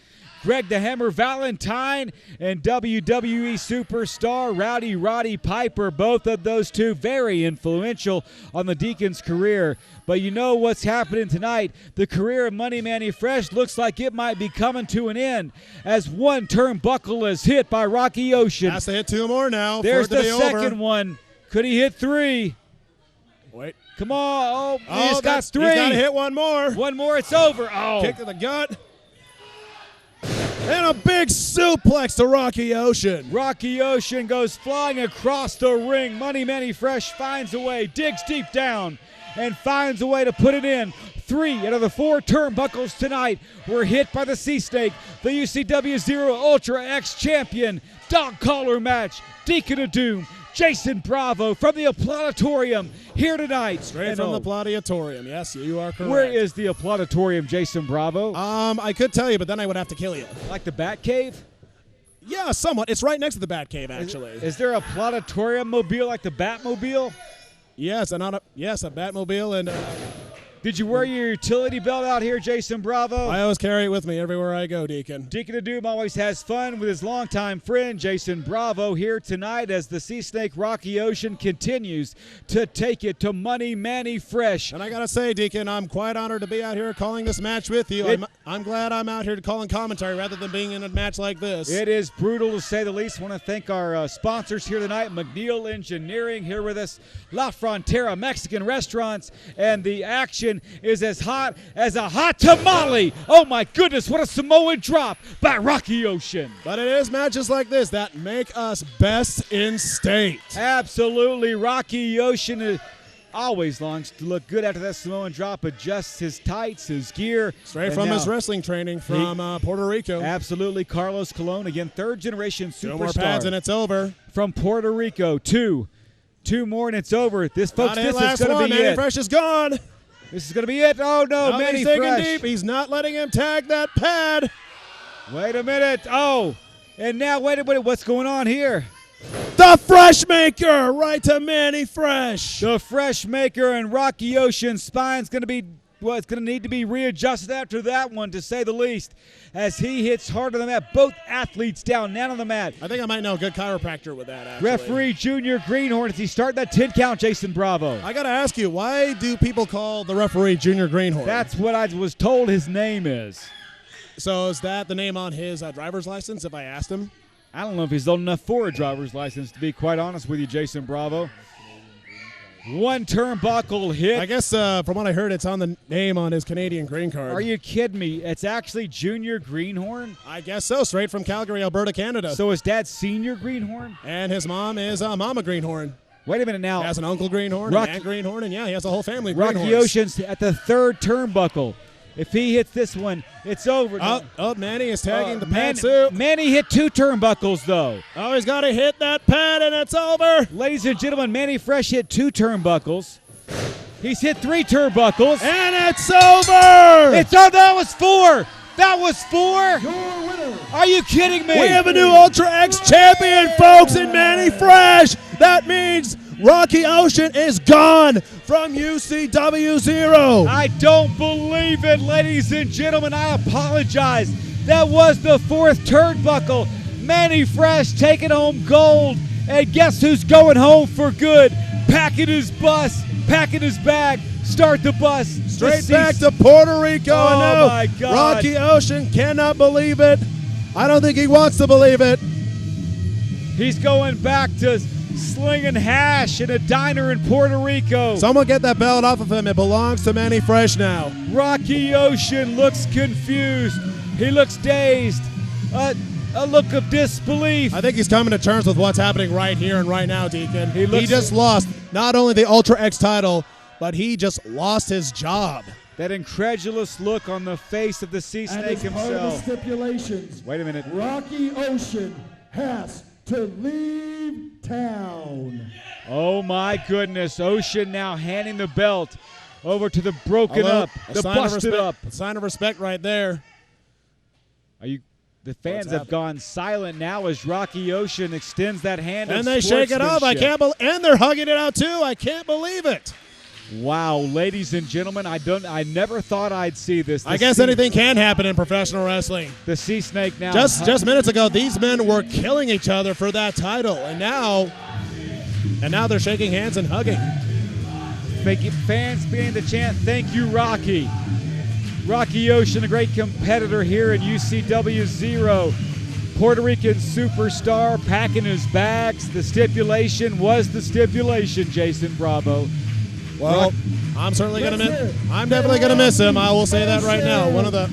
Greg the Hammer Valentine and WWE superstar Rowdy Roddy Piper. Both of those two very influential on the Deacon's career. But you know what's happening tonight? The career of Manny Fresh looks like it might be coming to an end as one turnbuckle is hit by Rocky Ocean. Has to hit 2 more now. There's for it to the be second over. one. Could he hit 3? Wait. Come on. Oh, he's got 3. He's got to hit 1 more. One more, it's over. Oh. Kick to the gut. And a big suplex to Rocky Ocean. Rocky Ocean goes flying across the ring. Manny Fresh finds a way, digs deep down, and finds a way to put it in. 3 out of the 4 turnbuckles tonight were hit by the Sea Snake, the UCW-Zero Ultra X champion. Dog collar match, Deacon of Doom, Jason Bravo from the Applauditorium here tonight. Straight from the Applauditorium. Yes, you are correct. Where is the Applauditorium, Jason Bravo? I could tell you, but then I would have to kill you. Like the Batcave? Yeah, somewhat. It's right next to the Batcave, actually. Is there a Applauditorium mobile like the Batmobile? Yes, a Batmobile, and Did you wear your utility belt out here, Jason Bravo? I always carry it with me everywhere I go, Deacon. Deacon of Doom always has fun with his longtime friend, Jason Bravo, here tonight as the Sea Snake Rocky Ocean continues to take it to Manny Fresh. And I got to say, Deacon, I'm quite honored to be out here calling this match with you. I'm glad I'm out here calling commentary rather than being in a match like this. It is brutal to say the least. I want to thank our sponsors here tonight, McNeil Engineering here with us, La Frontera Mexican Restaurants, and the action is as hot as a hot tamale. Oh my goodness, what a Samoan drop by Rocky Ocean. But it is matches like this that make us best in state. Absolutely. Rocky Ocean always longs to look good after that Samoan drop, adjusts his tights, his gear. Straight from his wrestling training from Puerto Rico. Absolutely. Carlos Colon, again, third-generation superstar. 2 more pads and it's over. From Puerto Rico, 2 more and it's over. This, folks, this is going to be Manny it. Fresh is gone. This is going to be it. Oh, no, Manny He's digging Fresh. deep. He's not letting him tag that pad. Wait a minute. Oh, and now, wait a minute. What's going on here? The Fresh Maker right to Manny Fresh. The Fresh Maker and Rocky Ocean's spine's going to be, well, it's going to need to be readjusted after that one, to say the least, as he hits harder than that. Both athletes down on the mat. I think I might know a good chiropractor with that, actually. Referee Junior Greenhorn, as he starting that 10 count, Jason Bravo. I got to ask you, why do people call the referee Junior Greenhorn? That's what I was told his name is. So is that the name on his driver's license, if I asked him? I don't know if he's old enough for a driver's license, to be quite honest with you, Jason Bravo. One turnbuckle hit. I guess from what I heard, it's on the name on his Canadian green card. Are you kidding me? It's actually Junior Greenhorn? I guess so, straight from Calgary, Alberta, Canada. So his dad's Senior Greenhorn? And his mom is Mama Greenhorn. Wait a minute now. He has an uncle Greenhorn, an aunt Greenhorn, and yeah, he has a whole family of Rocky Greenhorns. Ocean's at the third turnbuckle. If he hits this one, it's over. Oh, Manny is tagging the pad suit. Manny hit 2 turnbuckles, though. Oh, he's got to hit that pad, and it's over. Ladies and gentlemen, Manny Fresh hit 2 turnbuckles. He's hit 3 turnbuckles. And it's over. That was 4. That was 4. Your winner. Are you kidding me? We have a new Ultra X champion, folks, in Manny Fresh. That means Rocky Ocean is gone from UCW-Zero. I don't believe it, ladies and gentlemen. I apologize. That was the 4th turnbuckle. Manny Fresh taking home gold. And guess who's going home for good? Packing his bus, packing his bag, start the bus. Straight back to Puerto Rico. Oh, No, my God. Rocky Ocean cannot believe it. I don't think he wants to believe it. He's going back to slinging hash in a diner in Puerto Rico. Someone get that belt off of him. It belongs to Manny Fresh now. Rocky Ocean looks confused. He looks dazed. A look of disbelief. I think he's coming to terms with what's happening right here and right now, Deacon. He just lost not only the Ultra X title, but he just lost his job. That incredulous look on the face of the Sea And Snake as part of the himself. stipulations, Wait a minute. Rocky Ocean has to leave town. Oh my goodness. Ocean now handing the belt over to the broken up, the busted up. A sign of respect right there. The fans have gone silent now as Rocky Ocean extends that hand. And they shake it off. And they're hugging it out too. I can't believe it. Wow, ladies and gentlemen, I never thought I'd see this. I guess anything can happen in professional wrestling. The Sea Snake now. Just minutes ago, these men were killing each other for that title, and now they're shaking hands and hugging. Fans beginning to chant, "Thank you, Rocky." Rocky Ocean, a great competitor here in UCW-Zero. Puerto Rican superstar packing his bags. The stipulation was the stipulation, Jason Bravo. Well, I'm certainly gonna miss. I'm definitely gonna miss him. I will say that right now. One of the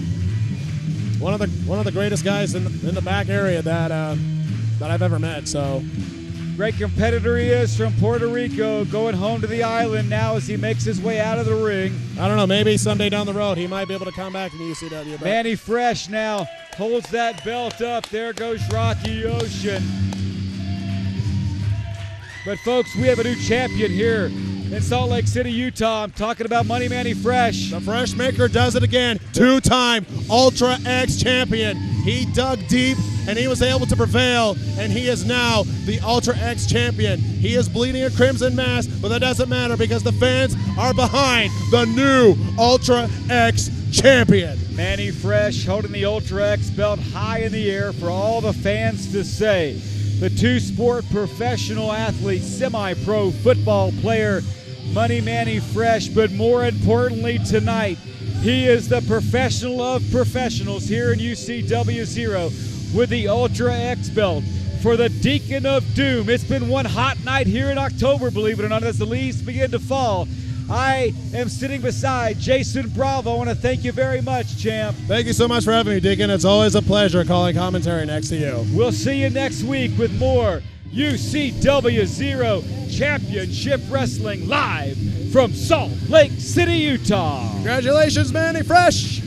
greatest guys in the back area that I've ever met. So. Great competitor he is from Puerto Rico, going home to the island now as he makes his way out of the ring. I don't know, maybe someday down the road he might be able to come back in the UCW. Manny Fresh now holds that belt up. There goes Rocky Ocean. But folks, we have a new champion here in Salt Lake City, Utah. I'm talking about Money Manny Fresh. The Fresh Maker does it again. 2-time Ultra X champion. He dug deep and he was able to prevail, and he is now the Ultra X champion. He is bleeding a crimson mask, but that doesn't matter because the fans are behind the new Ultra X champion. Manny Fresh holding the Ultra X belt high in the air for all the fans to say. The two-sport professional athlete, semi-pro football player, Money Manny Fresh, but more importantly tonight, he is the professional of professionals here in UCW-Zero with the Ultra X belt for the Deacon of Doom. It's been one hot night here in October, believe it or not, as the leaves begin to fall. I am sitting beside Jason Bravo. I want to thank you very much, champ. Thank you so much for having me, Deacon. It's always a pleasure calling commentary next to you. We'll see you next week with more UCW-Zero Championship Wrestling live from Salt Lake City, Utah. Congratulations, Manny Fresh.